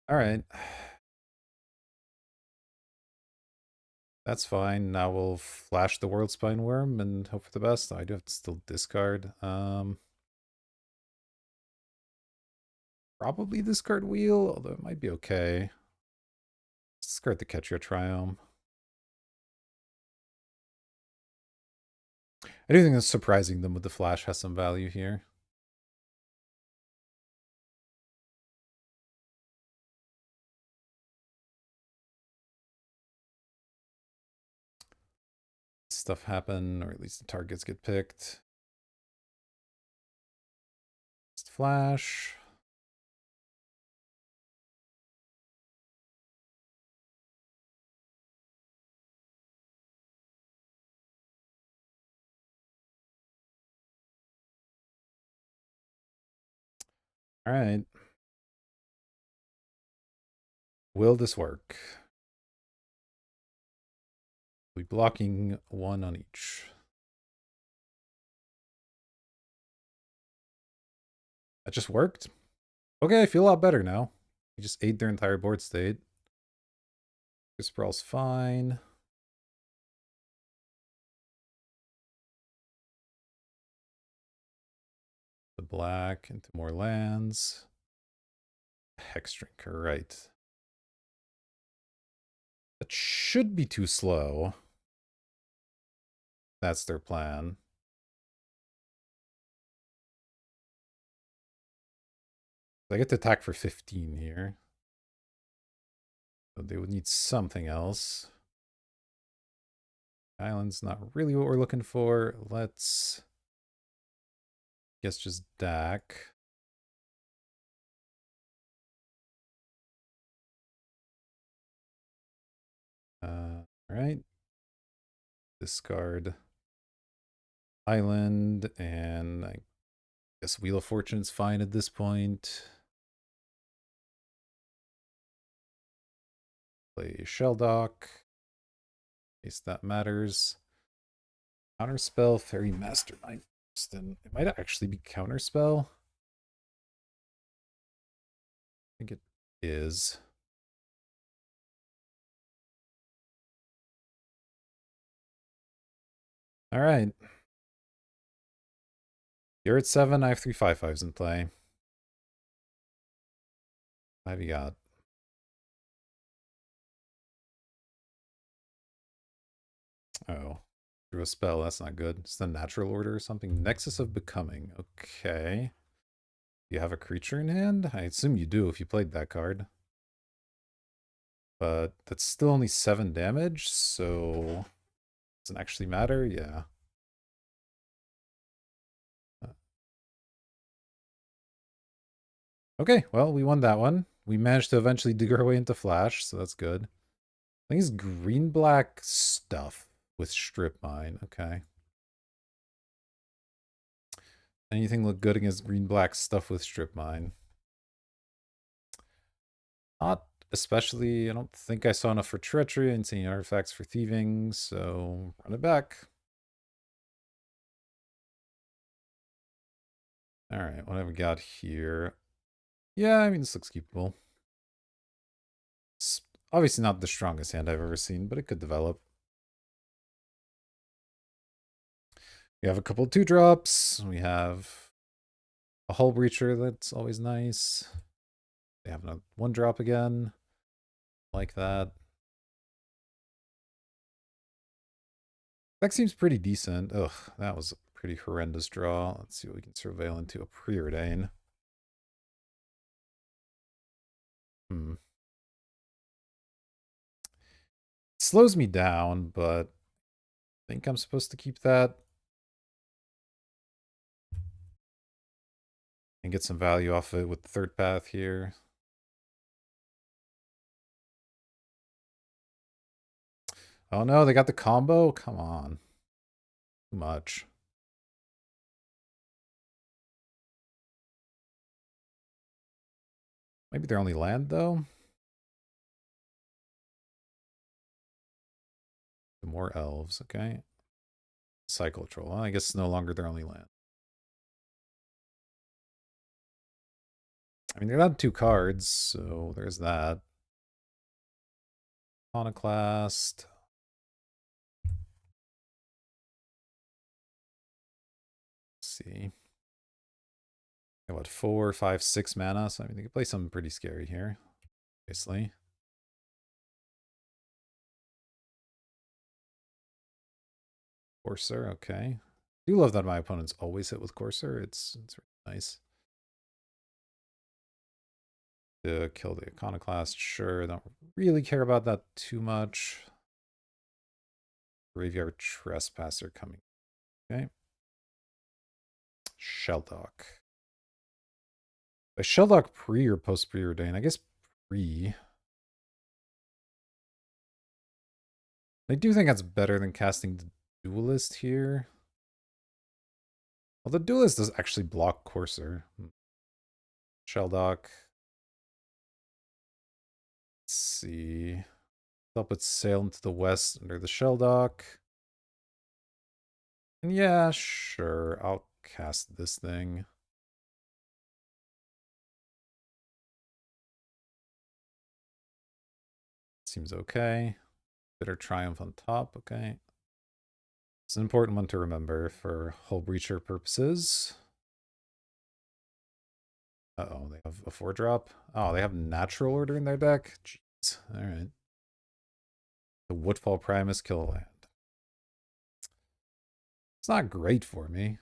All right. That's fine. Now we'll flash the World Spine Worm and hope for the best. I do have to still discard. Probably discard Wheel, although it might be okay. Discard the Catch Your Triome. I do think that's surprising them with the flash has some value here. Stuff happen, or at least the targets get picked. Just flash. All right. Will this work? We'll be blocking one on each. That just worked? Okay, I feel a lot better now. You just ate their entire board state. This sprawl's fine. The black into more lands. Hex Drinker, right. That should be too slow. That's their plan. I get to attack for 15 here. So they would need something else. Island's not really what we're looking for. Let's guess just Dak. Alright. Discard Island, and I guess Wheel of Fortune's fine at this point. Play Shelldock. In case that matters. Counterspell, Fairy Mastermind. Then it might actually be Counterspell. I think it is. All right. You're at 7. I have 3 5/5s in play. What have you got? Oh, drew a spell. That's not good. It's the natural order or something. Nexus of Becoming. Okay. You have a creature in hand? I assume you do if you played that card. But that's still only 7 damage, so doesn't actually matter. Yeah. Okay, well, we won that one. We managed to eventually dig our way into Flash, so that's good. I think it's green-black stuff with Strip Mine. Okay. Anything look good against green-black stuff with Strip Mine? Not especially. I don't think I saw enough for Treachery and seeing artifacts for thieving, so run it back. Alright, what have we got here? Yeah, I mean, this looks keepable. It's obviously not the strongest hand I've ever seen, but it could develop. We have a couple 2-drops. We have a Hull Breacher that's always nice. They have a 1-drop again. Like that. That seems pretty decent. Ugh, that was a pretty horrendous draw. Let's see what we can surveil into a Preordain. Hmm. It slows me down, but I think I'm supposed to keep that. And get some value off it with the third path here. Oh no, they got the combo? Come on. Too much. Maybe their only land, though? More elves, okay. Cyclotron. Well, I guess it's no longer their only land. I mean, they're not 2 cards, so there's that. Iconoclast. Let's see. What, 4, 5, 6 mana? So I mean, they could play something pretty scary here, obviously. Forcer, okay. do love that my opponents always hit with Courser. It's really nice. To kill the Iconoclast, sure. Don't really care about that too much. Graveyard Trespasser coming. Okay. Shelldock. A Shelldock pre or post preordain? I guess pre. I do think that's better than casting the Duelist here. Well, the Duelist does actually block Courser. Shelldock. Let's see. Help it sail into the west under the Shelldock. And yeah, sure. I'll cast this thing. Seems okay. Bitter Triumph on top. Okay. It's an important one to remember for Hull Breacher purposes. Uh-oh, they have a 4-drop. Oh, they have Natural Order in their deck? Jeez. Alright. The Woodfall Primus kill a land. It's not great for me.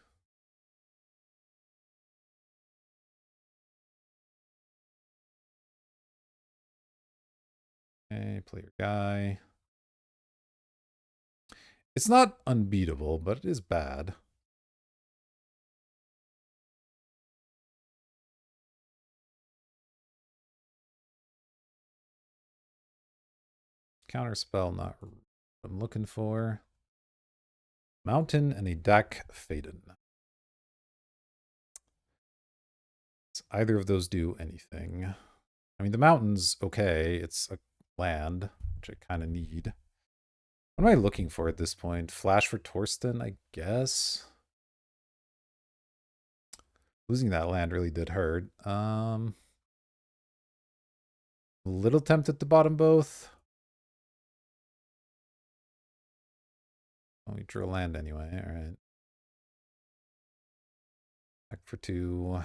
Okay, play your guy. It's not unbeatable, but it is bad. Counterspell, not what I'm looking for. Mountain and a Dak Faden. Does either of those do anything? I mean, the mountain's okay. It's a land, which I kind of need. What am I looking for at this point? Flash for Torsten, I guess. Losing that land really did hurt. A little tempted to bottom both. Oh, we drew a land anyway. All right. Back for 2.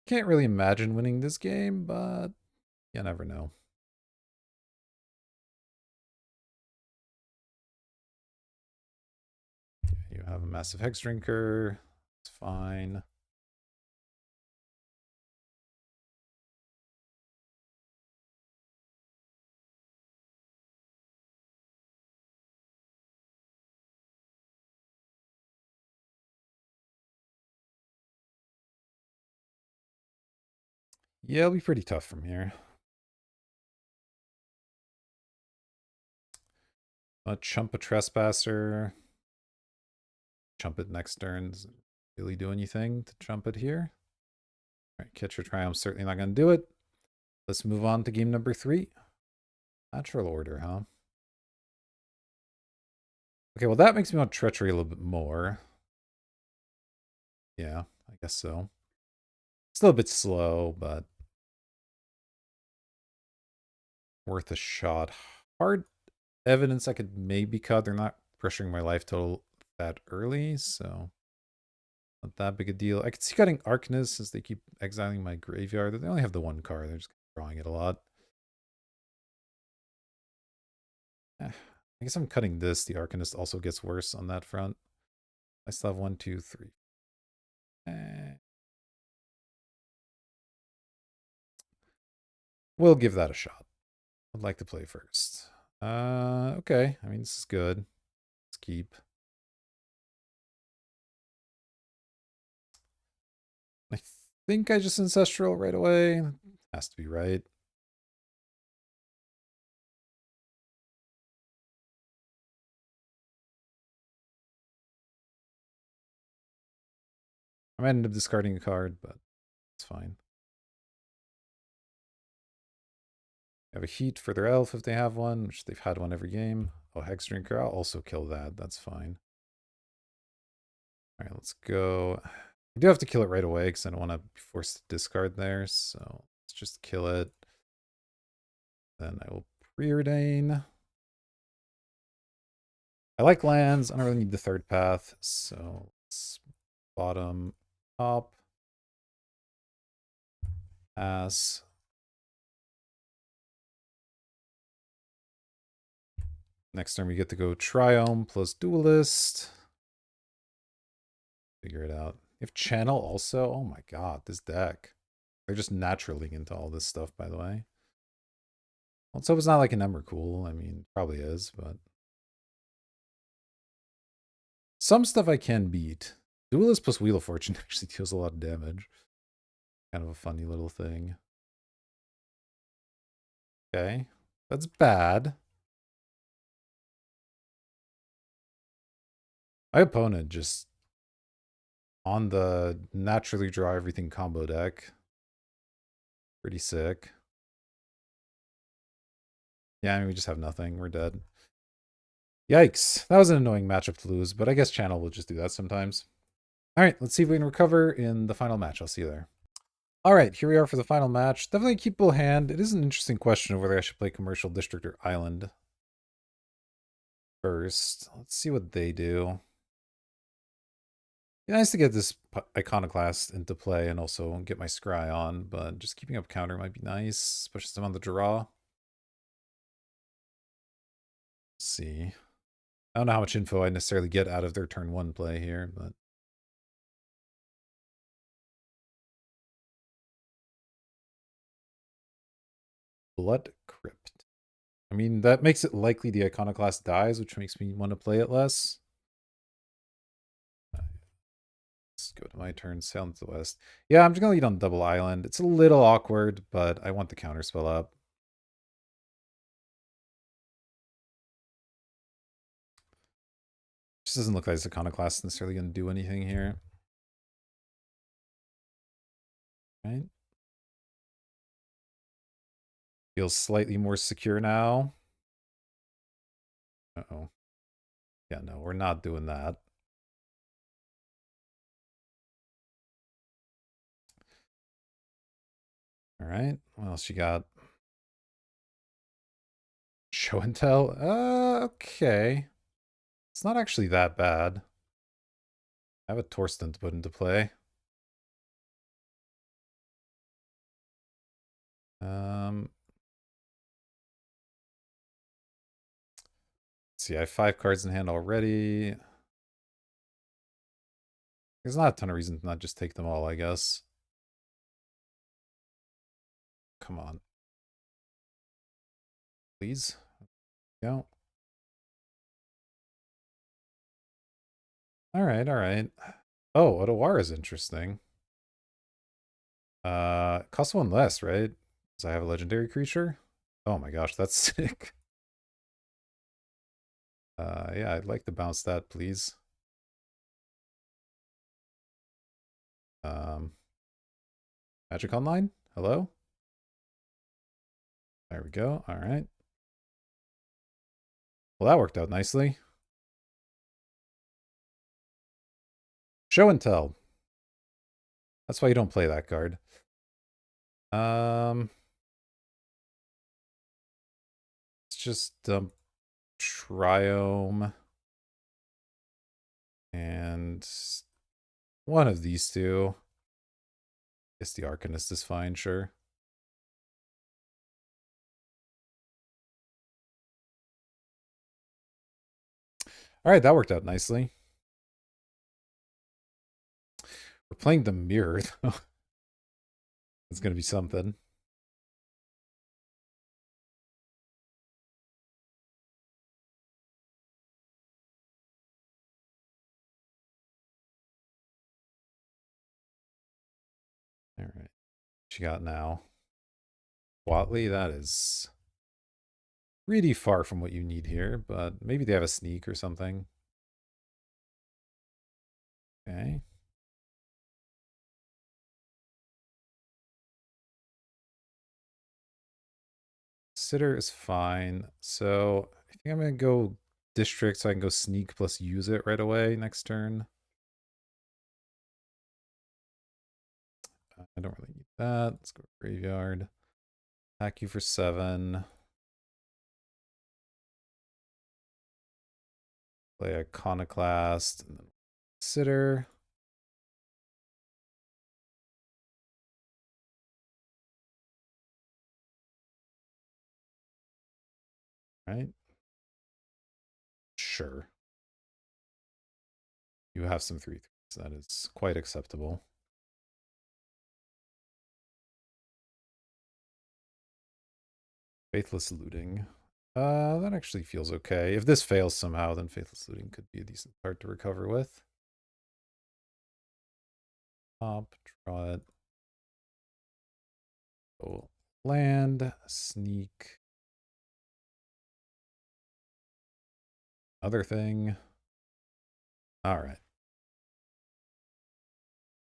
Can't really imagine winning this game, but you never know. You have a massive Hex Drinker. It's fine. Yeah, it'll be pretty tough from here. Chump a Trespasser. Chump it next turn. Does it really do anything to chump it here? All right, Catcher Triumph certainly not going to do it. Let's move on to game number 3. Natural Order, huh? Okay, well that makes me want Treachery a little bit more. Yeah, I guess so. Still a bit slow, but worth a shot. Hard evidence I could maybe cut. They're not pressuring my life total that early, so not that big a deal. I could see cutting Arcanist since they keep exiling my graveyard. They only have the 1 card. They're just drawing it a lot. I guess I'm cutting this. The Arcanist also gets worse on that front. I still have 1, 2, 3. We'll give that a shot. I'd like to play first. Okay. I mean, this is good. Let's keep. I think I just Ancestral right away. Has to be right. I might end up discarding a card, but it's fine. I have a Heat for their elf if they have one, which they've had one every game. Oh, Hex Drinker, I'll also kill that. That's fine. All right, let's go. I do have to kill it right away because I don't want to be forced to discard there. So let's just kill it. Then I will preordain. I like lands. I don't really need the 3rd path. So let's bottom, top, pass. Next turn we get to go Triome plus Duelist. Figure it out. If Channel also, oh my god, this deck. They're just naturally into all this stuff, by the way. Let's hope it's not like an Emrakul. I mean, probably is, but some stuff I can beat. Duelist plus Wheel of Fortune actually deals a lot of damage. Kind of a funny little thing. Okay, that's bad. My opponent just on the naturally draw everything combo deck. Pretty sick. Yeah, I mean, we just have nothing. We're dead. Yikes. That was an annoying matchup to lose, but I guess Channel will just do that sometimes. All right, let's see if we can recover in the final match. I'll see you there. All right, here we are for the final match. Definitely a keepable hand. It is an interesting question of whether I should play Commercial District or Island first. Let's see what they do. Be nice to get this Iconoclast into play and also get my Scry on, but just keeping up counter might be nice, especially since I'm on the draw. Let's see. I don't know how much info I necessarily get out of their turn 1 play here, but Blood Crypt. I mean, that makes it likely the Iconoclast dies, which makes me want to play it less. Let's go to my turn, sail into the west. Yeah, I'm just going to lead on Double Island. It's a little awkward, but I want the counterspell up. Just doesn't look like this Iconoclast is necessarily going to do anything here. Right? Feels slightly more secure now. Uh-oh. Yeah, no, we're not doing that. All right, what else you got? Show and tell? Okay. It's not actually that bad. I have a Torsten to put into play. Let's see, I have 5 cards in hand already. There's not a ton of reason to not just take them all, I guess. Come on. Please. Go. Alright, alright. Oh, Otawara is interesting. Costs 1 less, right? Because I have a legendary creature? Oh my gosh, that's sick. Yeah, I'd like to bounce that, please. Magic Online? Hello? There we go. Alright. Well, that worked out nicely. Show and tell. That's why you don't play that card. Let's just dump Triome. And one of these two. Guess the Arcanist is fine, sure. Alright, that worked out nicely. We're playing the mirror, though. It's gonna be something. Alright. What you got now? Watley, that is pretty far from what you need here, but maybe they have a sneak or something. Okay. Sitter is fine. So I think I'm gonna go district so I can go sneak plus use it right away next turn. I don't really need that. Let's go graveyard. Attack you for 7. Play Iconoclast and then Sitter. Right. Sure. You have some 3/3s. That is quite acceptable. Faithless Looting. That actually feels okay. If this fails somehow, then Faithless Looting could be a decent card to recover with. Pop, draw it. Oh, land, sneak. Other thing. All right.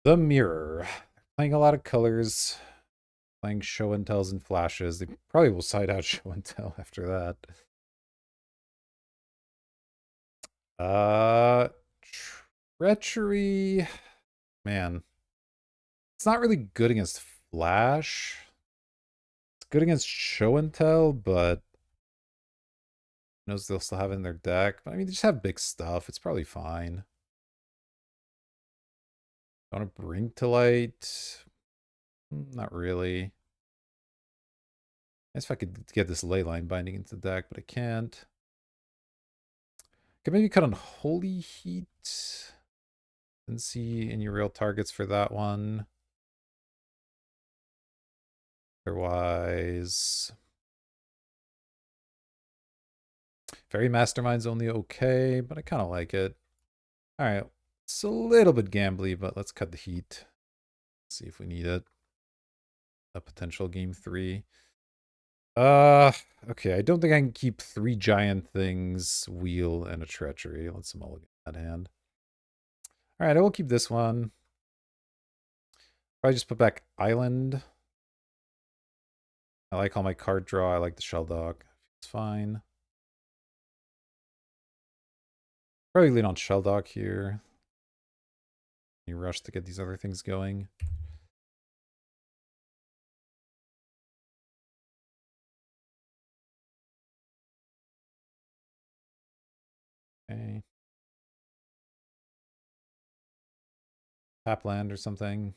The Mirror. Playing a lot of colors. Playing show and tells and flashes. They probably will side out show and tell after that. Uh, Treachery. Man, it's not really good against flash. It's good against show and tell, but knows they'll still have it in their deck. But I mean, they just have big stuff. It's probably fine. Want to bring to light? Not really. Guess if I could get this ley line binding into the deck, but I can't. Could maybe cut on Holy Heat. Didn't see any real targets for that one. Otherwise, Fairy Mastermind's only okay, but I kind of like it. All right, it's a little bit gambly, but let's cut the heat. See if we need it. A potential game 3. Okay, I don't think I can keep 3 giant things, wheel, and a treachery. Let's mulligan that hand. All right, I will keep this one. Probably just put back Island. I like all my card draw. I like the Shell Dog. It's fine. Probably lean on Shell Dog here. You rush to get these other things going. Okay. Tap land or something.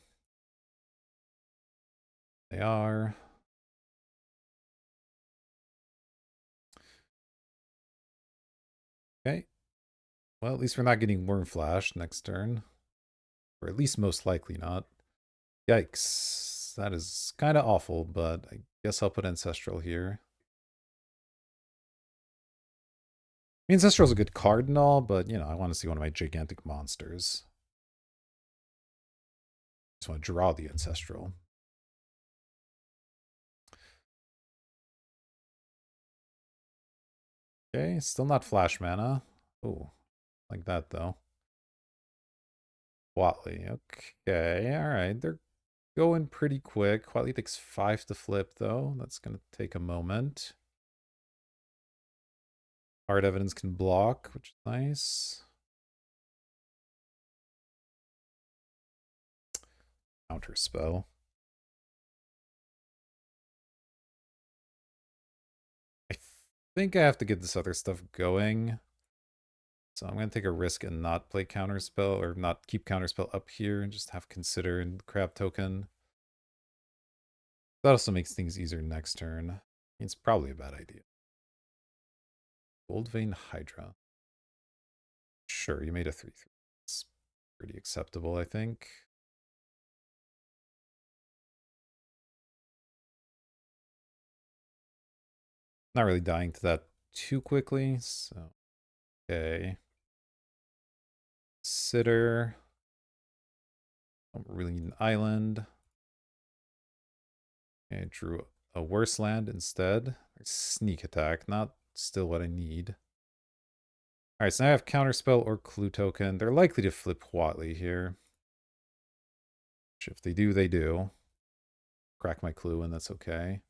They are. Okay. Well, at least we're not getting Worm Flash next turn. Or at least most likely not. Yikes. That is kind of awful, but I guess I'll put Ancestral here. Ancestral's a good card and all, but, you know, I want to see one of my gigantic monsters. Just want to draw the Ancestral. Okay, still not flash mana. Oh, like that though. Watley, okay, alright. They're going pretty quick. Watley takes 5 to flip though. That's gonna take a moment. Hard evidence can block, which is nice. Counter spell. I think I have to get this other stuff going. So I'm going to take a risk and not play Counterspell, or not keep Counterspell up here, and just have Consider and Crab Token. That also makes things easier next turn. It's probably a bad idea. Gold Vein Hydra. Sure, you made a 3/3. It's pretty acceptable, I think. Not really dying to that too quickly, so okay. Consider. Don't really need an island. Okay, I drew a worse land instead. Sneak attack, not still what I need. Alright, so now I have Counterspell or Clue Token. They're likely to flip Watley here. Which if they do, they do. Crack my Clue and that's okay.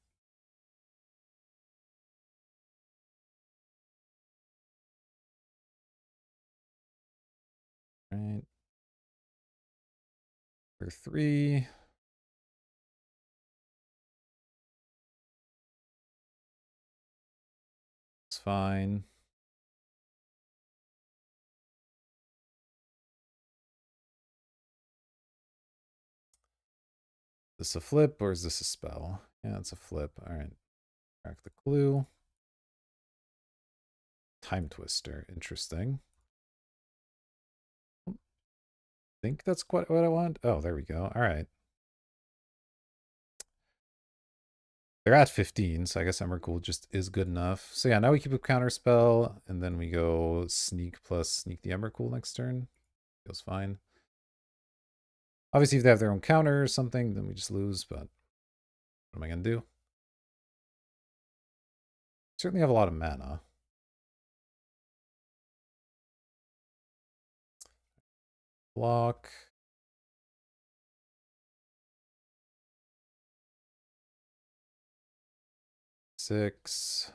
Alright. For 3. It's fine. Is this a flip or is this a spell? Yeah, it's a flip. Alright. Crack the Clue. Time Twister. Interesting. I think that's quite what I want. Oh, there we go. All right. They're at 15, so I guess Emrakul just is good enough. So yeah, now we keep a counter spell, and then we go sneak plus sneak the Emrakul next turn. Feels fine. Obviously, if they have their own counter or something, then we just lose, but what am I going to do? Certainly have a lot of mana. Block. Six.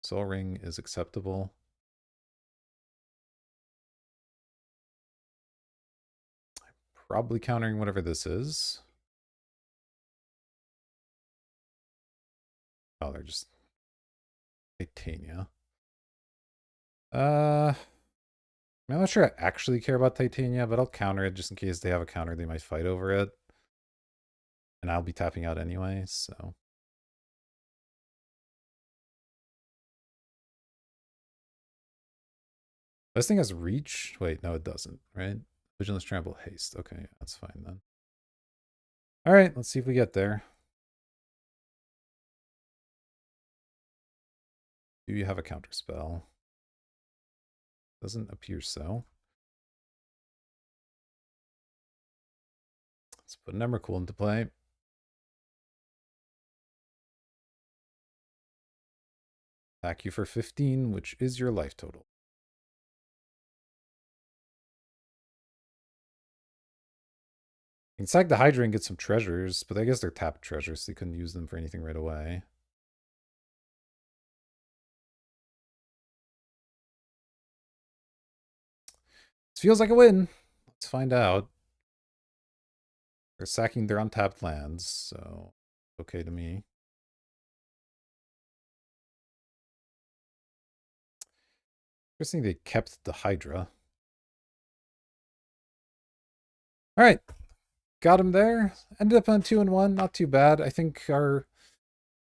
Soul Ring is acceptable. Probably countering whatever this is. Oh, they're just Titania. I'm not sure I actually care about Titania, but I'll counter it just in case they have a counter they might fight over it. And I'll be tapping out anyway, so. This thing has reach? Wait, no, it doesn't, right? Vigilance, Trample, Haste. Okay, that's fine then. All right, let's see if we get there. Do you have a counter spell? Doesn't appear so. Let's put an Emrakul into play. Attack you for 15, which is your life total. You can sack the Hydra and get some treasures, but I guess they're tapped treasures, so you couldn't use them for anything right away. This feels like a win. Let's find out. They're sacking their untapped lands, so okay to me. Interesting they kept the Hydra. All right. Got him there. Ended up on 2-1. Not too bad. I think our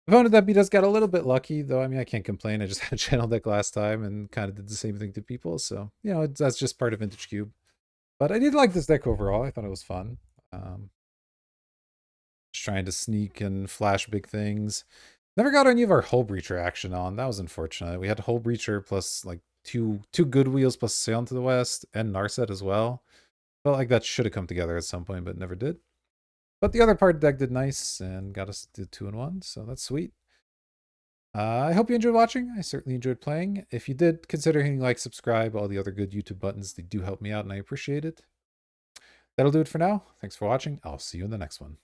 opponent that beat us got a little bit lucky, though. I mean, I can't complain. I just had a channel deck last time and kind of did the same thing to people. So, you know, that's just part of Vintage Cube. But I did like this deck overall. I thought it was fun. Just trying to sneak and flash big things. Never got any of our Hull Breacher action on. That was unfortunate. We had Hull Breacher plus like two good wheels plus Sail into the West and Narset as well. Felt like that should have come together at some point, but never did. But the other part deck did nice and got us to 2-1, so that's sweet. I hope you enjoyed watching. I certainly enjoyed playing. If you did, consider hitting like, subscribe, all the other good YouTube buttons. They do help me out and I appreciate it. That'll do it for now. Thanks for watching. I'll see you in the next one.